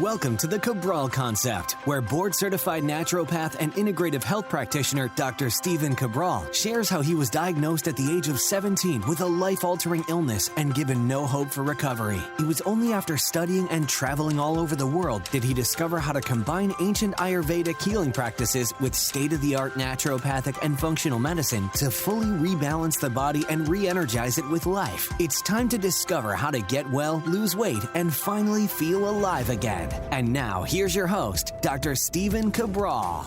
Welcome to the Cabral Concept, where board-certified naturopath and integrative health practitioner Dr. Stephen Cabral shares how he was diagnosed at the age of 17 with a life-altering illness and given no hope for recovery. It was only after studying and traveling all over the world did he discover how to combine ancient Ayurvedic healing practices with state-of-the-art naturopathic and functional medicine to fully rebalance the body and re-energize it with life. It's time to discover how to get well, lose weight, and finally feel alive again. And now, here's your host, Dr. Stephen Cabral.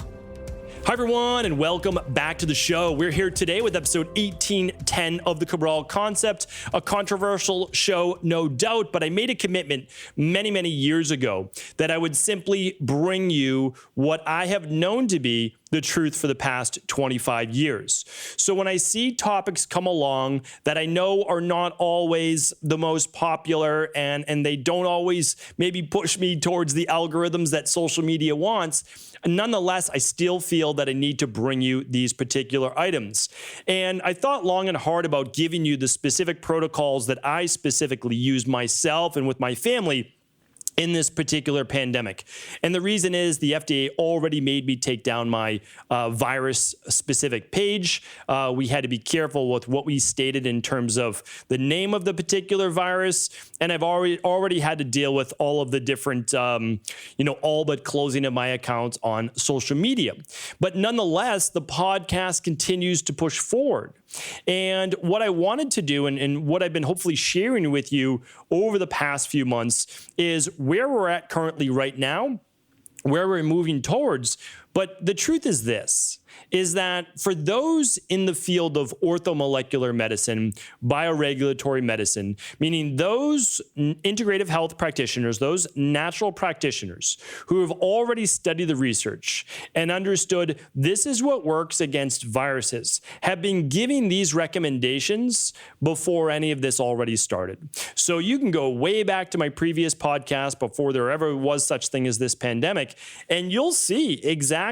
Hi, everyone, and welcome back to the show. We're here today with episode 1810 of the Cabral Concept, a controversial show, no doubt, but I made a commitment many years ago that I would simply bring you what I have known to be the truth for the past 25 years. So when I see topics come along that I know are not always the most popular and they don't always maybe push me towards the algorithms that social media wants, nonetheless, I still feel that I need to bring you these particular items. And I thought long and hard about giving you the specific protocols that I specifically use myself and with my family in this particular pandemic. And the reason is the FDA already made me take down my virus-specific page. We had to be careful with what we stated in terms of the name of the particular virus. And I've already had to deal with all of the different, all but closing of my accounts on social media. But nonetheless, the podcast continues to push forward. And what I wanted to do and what I've been hopefully sharing with you over the past few months is where we're at currently right now, where we're moving towards. But the truth is this, is that for those in the field of orthomolecular medicine, bioregulatory medicine, meaning those integrative health practitioners, those natural practitioners who have already studied the research and understood this is what works against viruses, have been giving these recommendations before any of this already started. So you can go way back to my previous podcast before there ever was such thing as this pandemic, and you'll see exactly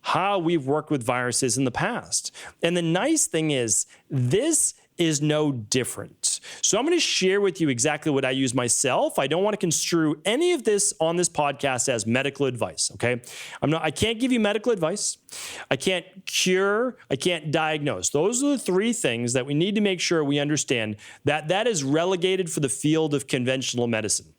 how we've worked with viruses in the past. And the nice thing is, this is no different. So I'm going to share with you exactly what I use myself. I don't want to construe any of this on this podcast as medical advice, okay? I can't give you medical advice. I can't cure. I can't diagnose. Those are the three things that we need to make sure we understand that is relegated for the field of conventional medicine.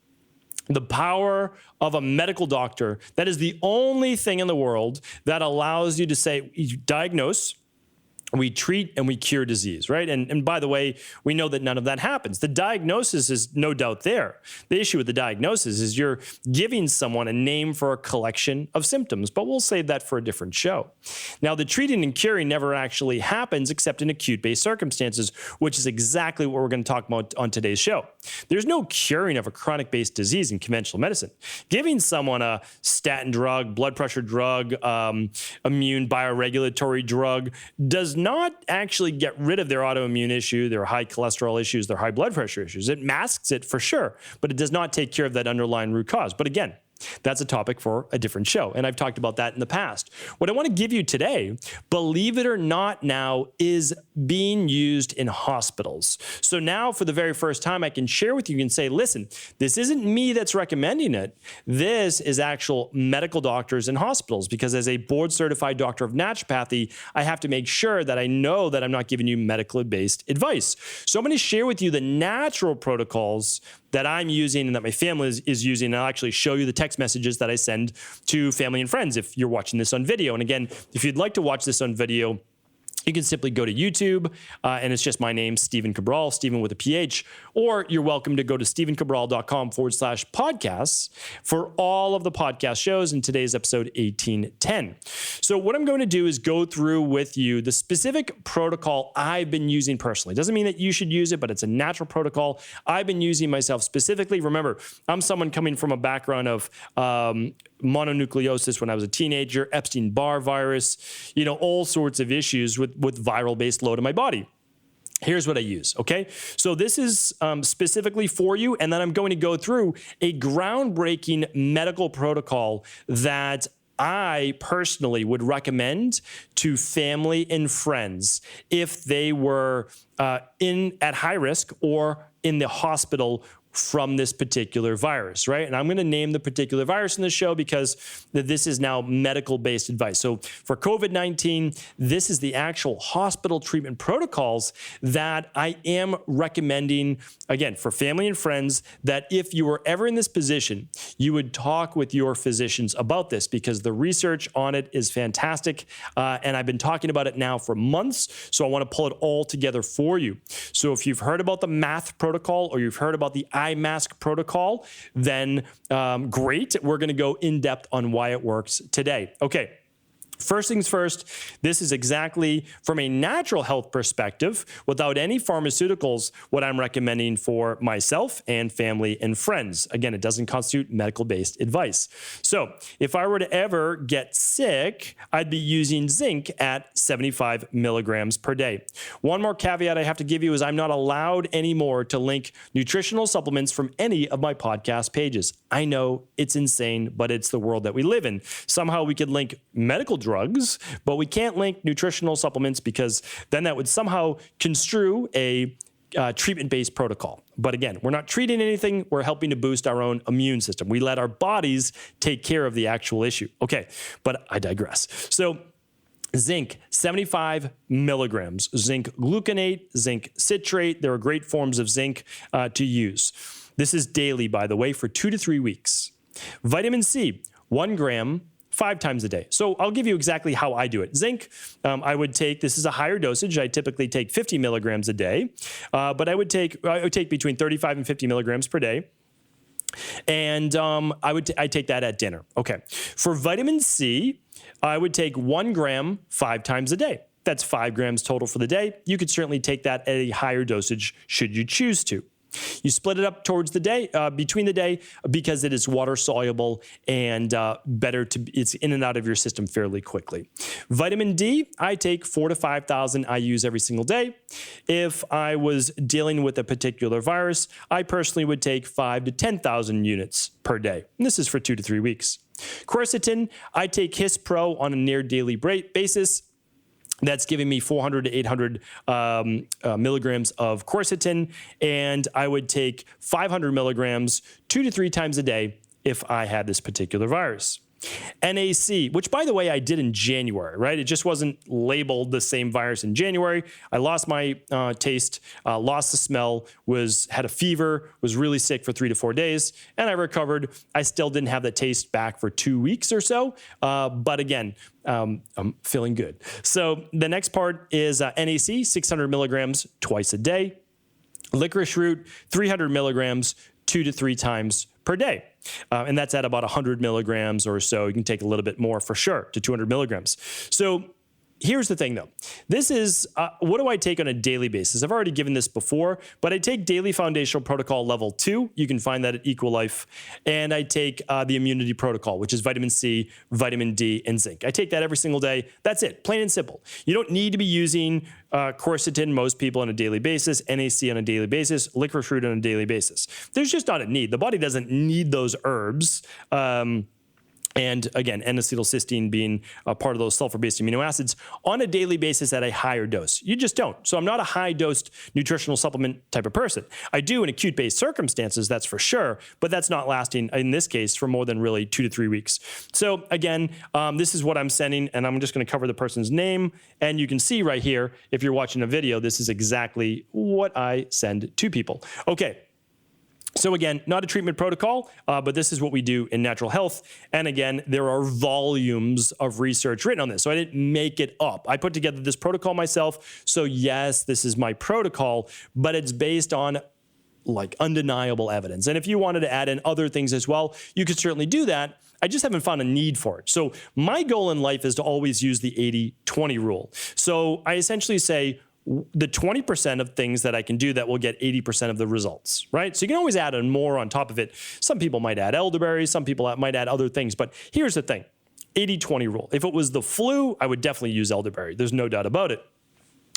The power of a medical doctor, that is the only thing in the world that allows you to say, you diagnose, we treat, and we cure disease, right? And by the way, we know that none of that happens. The diagnosis is no doubt there. The issue with the diagnosis is you're giving someone a name for a collection of symptoms, but we'll save that for a different show. Now, the treating and curing never actually happens except in acute-based circumstances, which is exactly what we're going to talk about on today's show. There's no curing of a chronic-based disease in conventional medicine. Giving someone a statin drug, blood pressure drug, immune bioregulatory drug does not actually get rid of their autoimmune issue, their high cholesterol issues, their high blood pressure issues. It masks it for sure, but it does not take care of that underlying root cause. But again, that's a topic for a different show, and I've talked about that in the past. What I want to give you today, believe it or not now, is being used in hospitals. So now for the very first time, I can share with you and say, listen, this isn't me that's recommending it. This is actual medical doctors in hospitals, because as a board-certified doctor of naturopathy, I have to make sure that I know that I'm not giving you medical-based advice. So I'm going to share with you the natural protocols that I'm using and that my family is using. And I'll actually show you the text messages that I send to family and friends if you're watching this on video. And again, if you'd like to watch this on video, you can simply go to YouTube, and it's just my name, Stephen Cabral, Stephen with a PH, or you're welcome to go to stephencabral.com/podcasts for all of the podcast shows in today's episode 1810. So what I'm going to do is go through with you the specific protocol I've been using personally. It doesn't mean that you should use it, but it's a natural protocol I've been using myself specifically. Remember, I'm someone coming from a background of mononucleosis when I was a teenager, Epstein-Barr virus, all sorts of issues with viral-based load in my body. Here's what I use, okay? So this is specifically for you, and then I'm going to go through a groundbreaking medical protocol that I personally would recommend to family and friends if they were at high risk or in the hospital from this particular virus, right? And I'm going to name the particular virus in the show because this is now medical-based advice. So for COVID-19, this is the actual hospital treatment protocols that I am recommending, again, for family and friends, that if you were ever in this position, you would talk with your physicians about this because the research on it is fantastic. And I've been talking about it now for months, so I want to pull it all together for you. So if you've heard about the MATH protocol or you've heard about the eye mask protocol, then great. We're going to go in depth on why it works today. Okay. First things first, this is exactly from a natural health perspective, without any pharmaceuticals, what I'm recommending for myself and family and friends. Again, it doesn't constitute medical-based advice. So if I were to ever get sick, I'd be using zinc at 75 milligrams per day. One more caveat I have to give you is I'm not allowed anymore to link nutritional supplements from any of my podcast pages. I know it's insane, but it's the world that we live in. Somehow we could link medical drugs, but we can't link nutritional supplements because then that would somehow construe a treatment-based protocol. But again, we're not treating anything. We're helping to boost our own immune system. We let our bodies take care of the actual issue. Okay, but I digress. So zinc, 75 milligrams. Zinc gluconate, zinc citrate. There are great forms of zinc to use. This is daily, by the way, for 2 to 3 weeks. Vitamin C, 1 gram, 5 times a day. So I'll give you exactly how I do it. Zinc, I would take, this is a higher dosage. I typically take 50 milligrams a day, but I would take between 35 and 50 milligrams per day. And I take that at dinner. Okay. For vitamin C, I would take 1 gram 5 times a day. That's 5 grams total for the day. You could certainly take that at a higher dosage should you choose to. You split it up towards the day, between the day, because it is water soluble and it's in and out of your system fairly quickly. Vitamin D, I take 4,000 to 5,000 IUs every single day. If I was dealing with a particular virus, I personally would take 5,000 to 10,000 units per day. And this is for 2 to 3 weeks. Quercetin, I take His Pro on a near daily basis. That's giving me 400 to 800 milligrams of quercetin, and I would take 500 milligrams 2 to 3 times a day if I had this particular virus. NAC, which by the way, I did in January, right? It just wasn't labeled the same virus in January. I lost my taste, lost the smell, had a fever, was really sick for 3 to 4 days, and I recovered. I still didn't have the taste back for 2 weeks or so, but again, I'm feeling good. So the next part is NAC, 600 milligrams twice a day. Licorice root, 300 milligrams 2 to 3 times per day. And that's at about 100 milligrams or so. You can take a little bit more for sure, to 200 milligrams. So here's the thing, though. This is, what do I take on a daily basis? I've already given this before, but I take Daily Foundational Protocol Level 2. You can find that at Equal Life. And I take the Immunity Protocol, which is vitamin C, vitamin D, and zinc. I take that every single day. That's it, plain and simple. You don't need to be using quercetin, most people, on a daily basis, NAC on a daily basis, licorice root on a daily basis. There's just not a need. The body doesn't need those herbs. And again, N-acetylcysteine being a part of those sulfur-based amino acids on a daily basis at a higher dose. You just don't. So I'm not a high-dosed nutritional supplement type of person. I do in acute-based circumstances, that's for sure, but that's not lasting, in this case, for more than really 2 to 3 weeks. So again, this is what I'm sending, and I'm just going to cover the person's name, and you can see right here, if you're watching a video, this is exactly what I send to people. Okay. So again, not a treatment protocol, but this is what we do in natural health. And again, there are volumes of research written on this. So I didn't make it up. I put together this protocol myself. So yes, this is my protocol, but it's based on like undeniable evidence. And if you wanted to add in other things as well, you could certainly do that. I just haven't found a need for it. So my goal in life is to always use the 80-20 rule. So I essentially say, the 20% of things that I can do that will get 80% of the results, right? So you can always add in more on top of it. Some people might add elderberries, some people might add other things, but here's the thing, 80-20 rule. If it was the flu, I would definitely use elderberry. There's no doubt about it.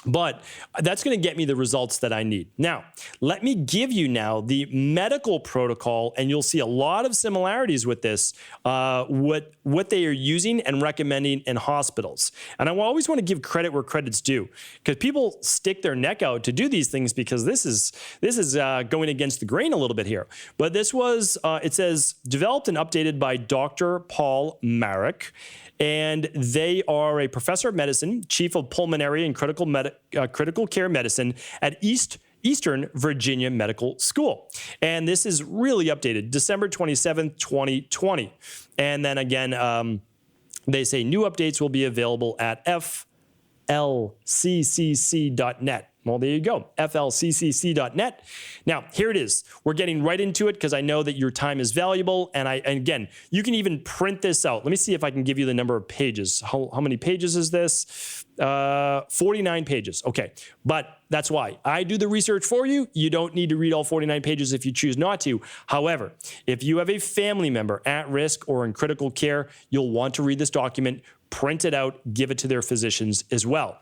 But that's going to get me the results that I need. Now, let me give you now the medical protocol, and you'll see a lot of similarities with this, what they are using and recommending in hospitals. And I always want to give credit where credit's due, because people stick their neck out to do these things because this is going against the grain a little bit here. But this was, it says, developed and updated by Dr. Paul Marek. And they are a professor of medicine, chief of pulmonary and critical care medicine at Eastern Virginia Medical School. And this is really updated, December 27th, 2020. And then again, they say new updates will be available at flccc.net. Well, there you go, flccc.net. Now, here it is. We're getting right into it because I know that your time is valuable. And again, you can even print this out. Let me see if I can give you the number of pages. How many pages is this? 49 pages. Okay, but that's why I do the research for you. You don't need to read all 49 pages if you choose not to. However, if you have a family member at risk or in critical care, you'll want to read this document, print it out, give it to their physicians as well.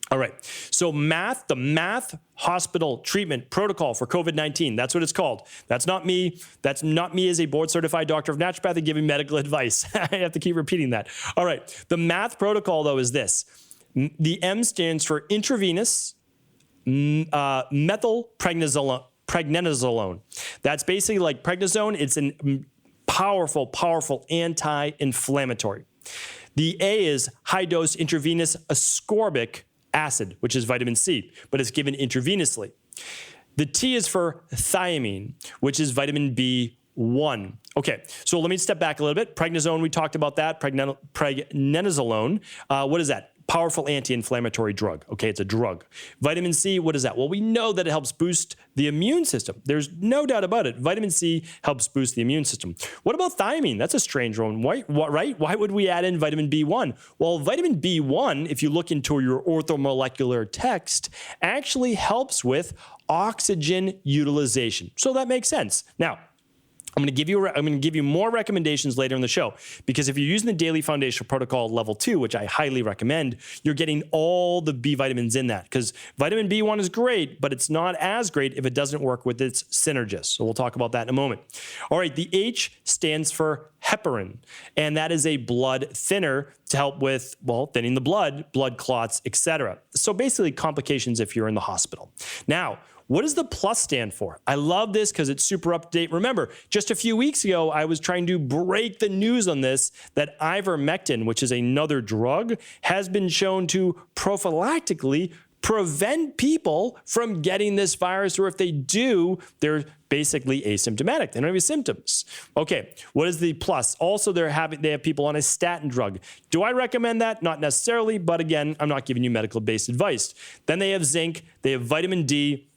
All right, so the math hospital treatment protocol for COVID-19, that's what it's called. That's not me. That's not me as a board-certified doctor of naturopathy giving medical advice. I have to keep repeating that. All right, the math protocol, though, is this. The M stands for intravenous methylprednisolone. That's basically like prednisone. It's a powerful anti-inflammatory. The A is high-dose intravenous ascorbic acid, which is vitamin C, but it's given intravenously. The T is for thiamine, which is vitamin B1. Okay, so let me step back a little bit. Prednisone, we talked about that. Prednisolone, what is that? Powerful anti-inflammatory drug. Okay, it's a drug. Vitamin C, what is that? Well, we know that it helps boost the immune system. There's no doubt about it. Vitamin C helps boost the immune system. What about thiamine? That's a strange one, right? Why would we add in vitamin B1? Well, vitamin B1, if you look into your orthomolecular text, actually helps with oxygen utilization. So that makes sense. Now, I'm going to give you more recommendations later in the show, because if you're using the daily foundational protocol level 2, which I highly recommend, you're getting all the B vitamins in that, because vitamin B1 is great, but it's not as great if it doesn't work with its synergists. So we'll talk about that in a moment. All right, the H stands for heparin, and that is a blood thinner to help with, well, thinning the blood clots, etc. So basically complications if you're in the hospital. Now, what does the plus stand for? I love this because it's super up to date. Remember, just a few weeks ago, I was trying to break the news on this, that ivermectin, which is another drug, has been shown to prophylactically prevent people from getting this virus, or if they do, they're basically asymptomatic. They don't have any symptoms. Okay, what is the plus? Also, they have people on a statin drug. Do I recommend that? Not necessarily, but again, I'm not giving you medical-based advice. Then they have zinc, they have vitamin D,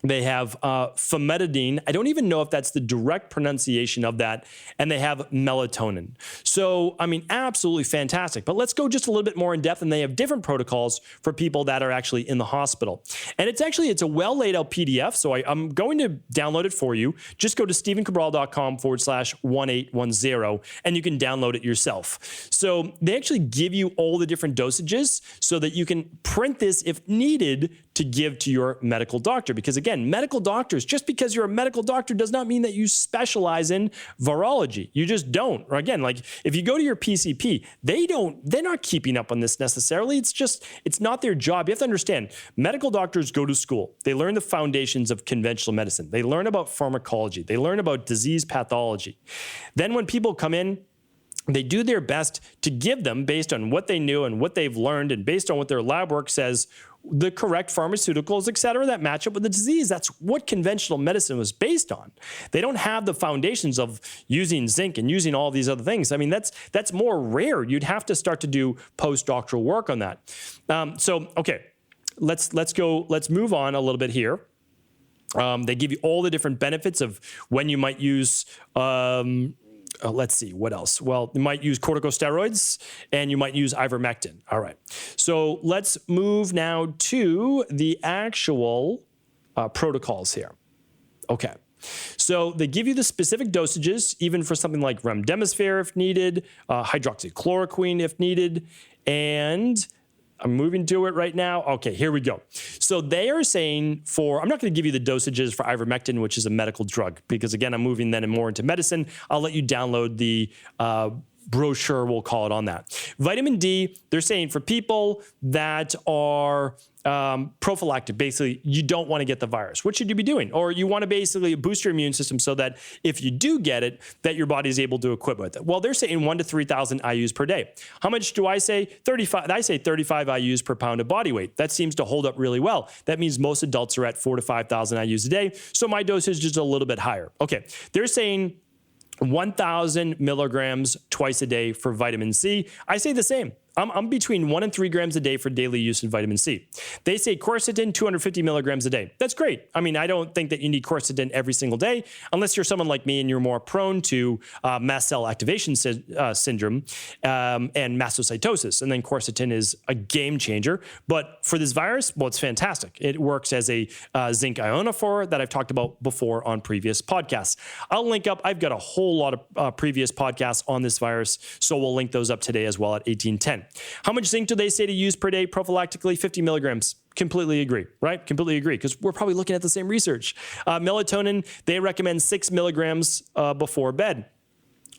they have famotidine. I don't even know if that's the direct pronunciation of that. And they have melatonin. So, I mean, absolutely fantastic. But let's go just a little bit more in depth. And they have different protocols for people that are actually in the hospital. And it's a well laid out PDF. So I'm going to download it for you. Just go to stephencabral.com/1810 and you can download it yourself. So they actually give you all the different dosages so that you can print this if needed to give to your medical doctor. Because again, medical doctors, just because you're a medical doctor does not mean that you specialize in virology. You just don't. Or again, like if you go to your PCP, they're not keeping up on this necessarily. It's not their job. You have to understand, medical doctors go to school. They learn the foundations of conventional medicine. They learn about pharmacology. They learn about disease pathology. Then when people come in, they do their best to give them, based on what they knew and what they've learned and based on what their lab work says, the correct pharmaceuticals, et cetera, that match up with the disease. That's what conventional medicine was based on. They don't have the foundations of using zinc and using all these other things. I mean, that's more rare. You'd have to start to do postdoctoral work on that. Okay, let's move on a little bit here. They give you all the different benefits of when you might use let's see, what else? Well, you might use corticosteroids and you might use ivermectin. All right. So let's move now to the actual protocols here. Okay. So they give you the specific dosages, even for something like remdesivir if needed, hydroxychloroquine if needed, and I'm moving to it right now. Okay, here we go. So they are saying I'm not going to give you the dosages for ivermectin, which is a medical drug, because again, I'm moving then more into medicine. I'll let you download the brochure, we'll call it on that. Vitamin D, they're saying for people that are prophylactic, basically, you don't want to get the virus. What should you be doing? Or you want to basically boost your immune system so that if you do get it, that your body is able to equip with it. Well, they're saying 1 to 3,000 IUs per day. How much do I say? 35. I say 35 IUs per pound of body weight. That seems to hold up really well. That means most adults are at 4 to 5,000 IUs a day. So my dosage is a little bit higher. Okay, they're saying 1,000 milligrams twice a day for vitamin C. I say the same. I'm between 1 and 3 grams a day for daily use in vitamin C. They say quercetin, 250 milligrams a day. That's great. I mean, I don't think that you need quercetin every single day, unless you're someone like me and you're more prone to mast cell activation syndrome and mastocytosis. And then quercetin is a game changer. But for this virus, well, it's fantastic. It works as a zinc ionophore that I've talked about before on previous podcasts. I'll link up. I've got a whole lot of previous podcasts on this virus, so we'll link those up today as well at 1810. How much zinc do they say to use per day prophylactically? 50 milligrams. Completely agree, right? Completely agree, because we're probably looking at the same research. Melatonin, they recommend 6 milligrams before bed.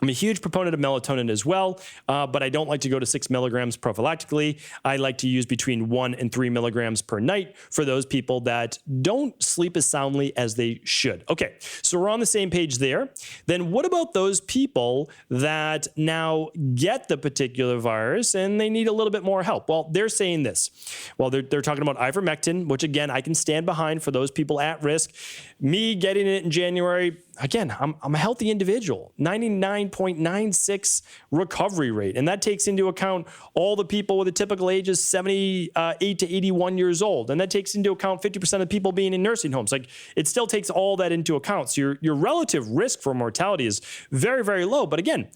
I'm a huge proponent of melatonin as well, but I don't like to go to 6 milligrams prophylactically. I like to use between 1 and 3 milligrams per night for those people that don't sleep as soundly as they should. Okay, so we're on the same page there. Then what about those people that now get the particular virus and they need a little bit more help? Well, they're saying this. Well, they're talking about ivermectin, which again, I can stand behind for those people at risk. Me getting it in January, again, I'm a healthy individual, 99.96 recovery rate. And that takes into account all the people with a typical age of 78 to 81 years old. And that takes into account 50% of people being in nursing homes. Like, it still takes all that into account. So your relative risk for mortality is very, very low. But again,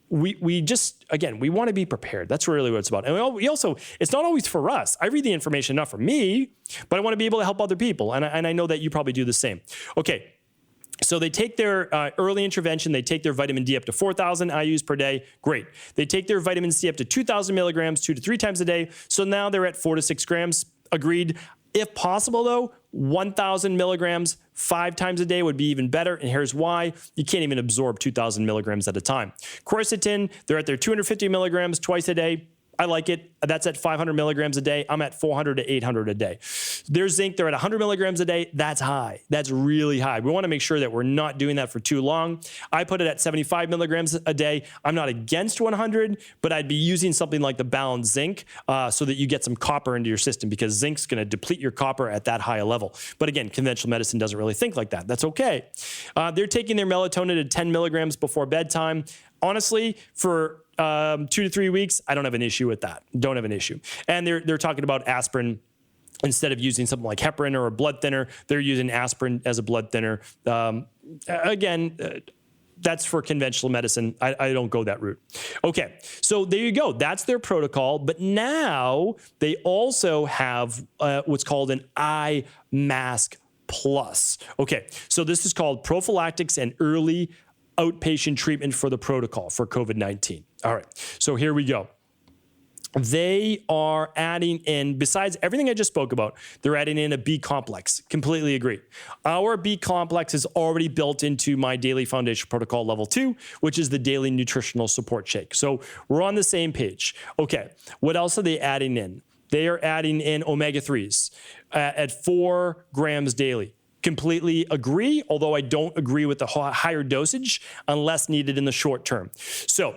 we want to be prepared. That's really what it's about. And we also, it's not always for us. I read the information not for me, but I want to be able to help other people. And I know that you probably do the same. Okay. So they take their early intervention, they take their vitamin D up to 4,000 IUs per day. Great. They take their vitamin C up to 2,000 milligrams 2 to 3 times a day. So now they're at 4 to 6 grams. Agreed. If possible, though, 1,000 milligrams 5 times a day would be even better. And here's why. You can't even absorb 2,000 milligrams at a time. Quercetin, they're at their 250 milligrams twice a day. I like it. That's at 500 milligrams a day. I'm at 400 to 800 a day. Their zinc, they're at 100 milligrams a day. That's high. That's really high. We want to make sure that we're not doing that for too long. I put it at 75 milligrams a day. I'm not against 100, but I'd be using something like the balanced zinc so that you get some copper into your system, because zinc's going to deplete your copper at that high a level. But again, conventional medicine doesn't really think like that. That's okay. They're taking their melatonin at 10 milligrams before bedtime. Honestly, for 2 to 3 weeks, I don't have an issue with that. Don't have an issue. And they're talking about aspirin. Instead of using something like heparin or a blood thinner, they're using aspirin as a blood thinner. That's for conventional medicine. I don't go that route. Okay, so there you go. That's their protocol. But now they also have what's called an eye mask plus. Okay, so this is called prophylactics and early outpatient treatment for the protocol for COVID-19. All right, so here we go. They are adding in, besides everything I just spoke about, they're adding in a B complex. Completely agree. Our B complex is already built into my daily foundation protocol level 2, which is the daily nutritional support shake. So we're on the same page. Okay, what else are they adding in? They are adding in omega-3s at 4 grams daily. Completely agree, although I don't agree with the higher dosage unless needed in the short term. So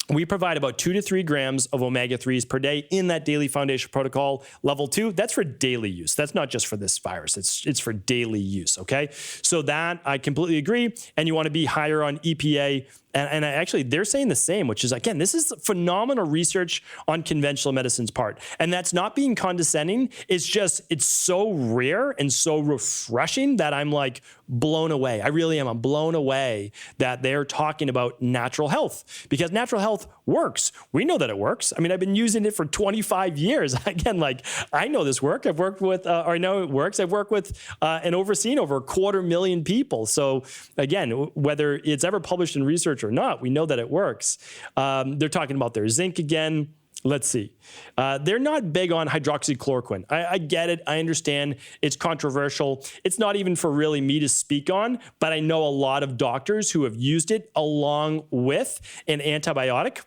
we provide about 2 to 3 grams of omega-3s per day in that daily foundation protocol level 2. That's for daily use. That's not just for this virus. It's for daily use, okay? So that I completely agree. And you want to be higher on EPA. And actually, they're saying the same, which is, again, this is phenomenal research on conventional medicine's part. And that's not being condescending. It's just, it's so rare and so refreshing that I'm like blown away. I really am. I'm blown away that they're talking about natural health, because natural health works. We know that it works. I mean, I've been using it for 25 years. Again, like, I know this work. I've worked with, or I know it works. I've worked with and overseen over 250,000 people. So again, whether it's ever published in research or not, we know that it works. They're talking about their zinc again. let's see. They're not big on hydroxychloroquine. I get it. I understand it's controversial. It's not even for really me to speak on, but I know a lot of doctors who have used it along with an antibiotic.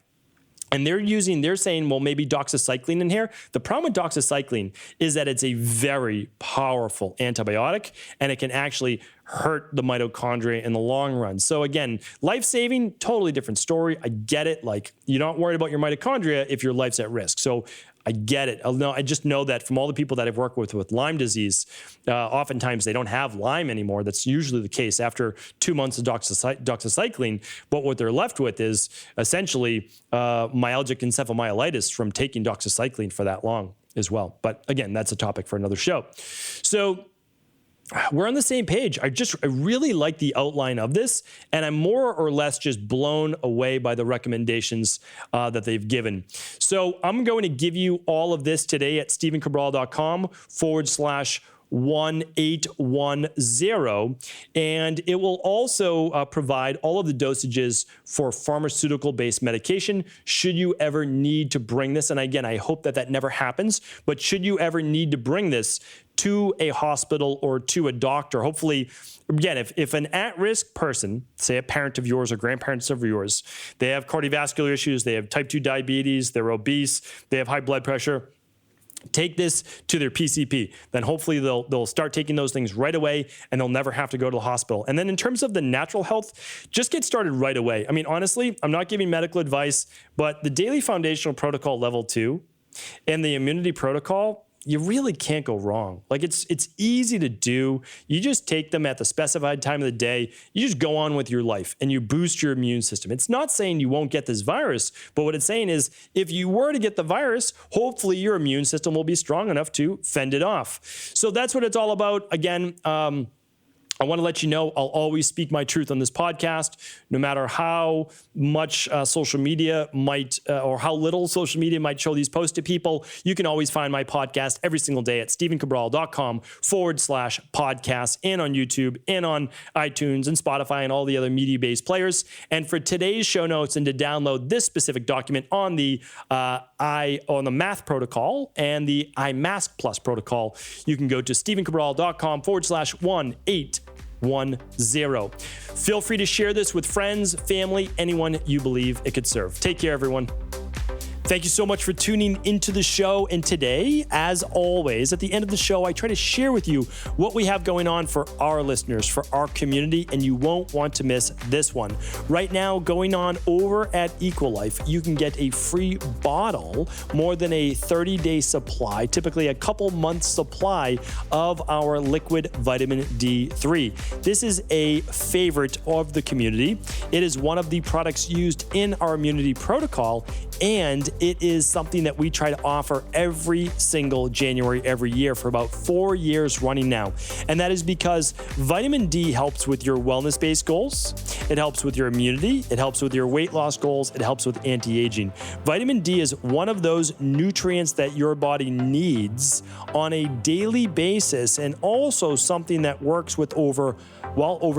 And they're saying, well, maybe doxycycline in here. The problem with doxycycline is that it's a very powerful antibiotic, and it can actually hurt the mitochondria in the long run. So again, life-saving, totally different story. I get it. Like, you're not worried about your mitochondria if your life's at risk. So I get it. I just know that from all the people that I've worked with Lyme disease, oftentimes they don't have Lyme anymore. That's usually the case after 2 months of doxycycline. But what they're left with is essentially myalgic encephalomyelitis from taking doxycycline for that long as well. But again, that's a topic for another show. So we're on the same page. I really like the outline of this, and I'm more or less just blown away by the recommendations that they've given. So I'm going to give you all of this today at stevencabral.com/1810, and it will also provide all of the dosages for pharmaceutical-based medication should you ever need to bring this. And again, I hope that never happens, but should you ever need to bring this to a hospital or to a doctor, hopefully, again, if an at-risk person, say a parent of yours or grandparents of yours, they have cardiovascular issues, they have type 2 diabetes, they're obese, they have high blood pressure, take this to their PCP. Then hopefully they'll start taking those things right away, and they'll never have to go to the hospital. And then in terms of the natural health, just get started right away. I mean, honestly, I'm not giving medical advice, but the daily foundational protocol level 2 and the immunity protocol, you really can't go wrong. Like, it's easy to do. You just take them at the specified time of the day. You just go on with your life and you boost your immune system. It's not saying you won't get this virus, but what it's saying is if you were to get the virus, hopefully your immune system will be strong enough to fend it off. So that's what it's all about. Again, I want to let you know I'll always speak my truth on this podcast, no matter how much social media might or how little social media might show these posts to people. You can always find my podcast every single day at stevencabral.com/podcast and on YouTube and on iTunes and Spotify and all the other media-based players. And for today's show notes and to download this specific document on the math protocol and the iMask Plus protocol, you can go to stevencabral.com/1810. Feel free to share this with friends, family, anyone you believe it could serve. Take care, everyone. Thank you so much for tuning into the show. And today, as always, at the end of the show, I try to share with you what we have going on for our listeners, for our community, and you won't want to miss this one. Right now, going on over at Equilife, you can get a free bottle, more than a 30-day supply, typically a couple months supply of our liquid vitamin D3. This is a favorite of the community. It is one of the products used in our immunity protocol, and it is something that we try to offer every single January every year for about 4 years running now. And that is because vitamin D helps with your wellness-based goals. It helps with your immunity. It helps with your weight loss goals. It helps with anti-aging. Vitamin D is one of those nutrients that your body needs on a daily basis, and also something that works with over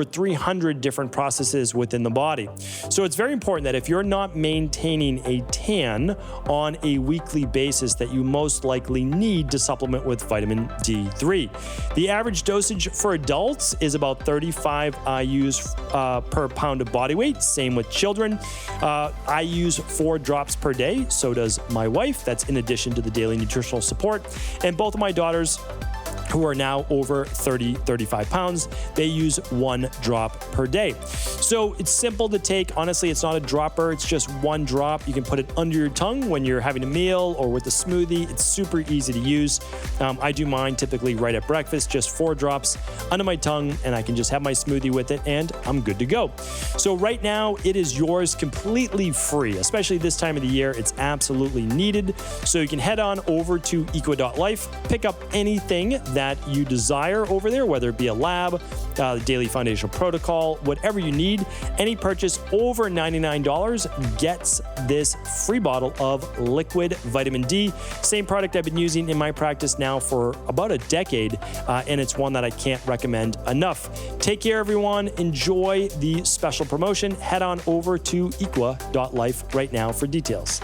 300 different processes within the body. So it's very important that if you're not maintaining a tan on a weekly basis, that you most likely need to supplement with vitamin D3. The average dosage for adults is about 35 IUs per pound of body weight. Same with children. I use 4 drops per day. So does my wife. That's in addition to the daily nutritional support. And both of my daughters, who are now over 35 pounds, they use 1 drop per day. So it's simple to take. Honestly, it's not a dropper. It's just 1 drop. You can put it under your tongue when you're having a meal or with a smoothie. It's super easy to use. I do mine typically right at breakfast, just 4 drops under my tongue, and I can just have my smoothie with it, and I'm good to go. So right now, it is yours completely free, especially this time of the year. It's absolutely needed. So you can head on over to equa.life, pick up anything that you desire over there, whether it be a lab, daily foundational protocol, whatever you need. Any purchase over $99 gets this free bottle of liquid vitamin D. Same product I've been using in my practice now for about a decade, and it's one that I can't recommend enough. Take care, everyone. Enjoy the special promotion. Head on over to equa.life right now for details.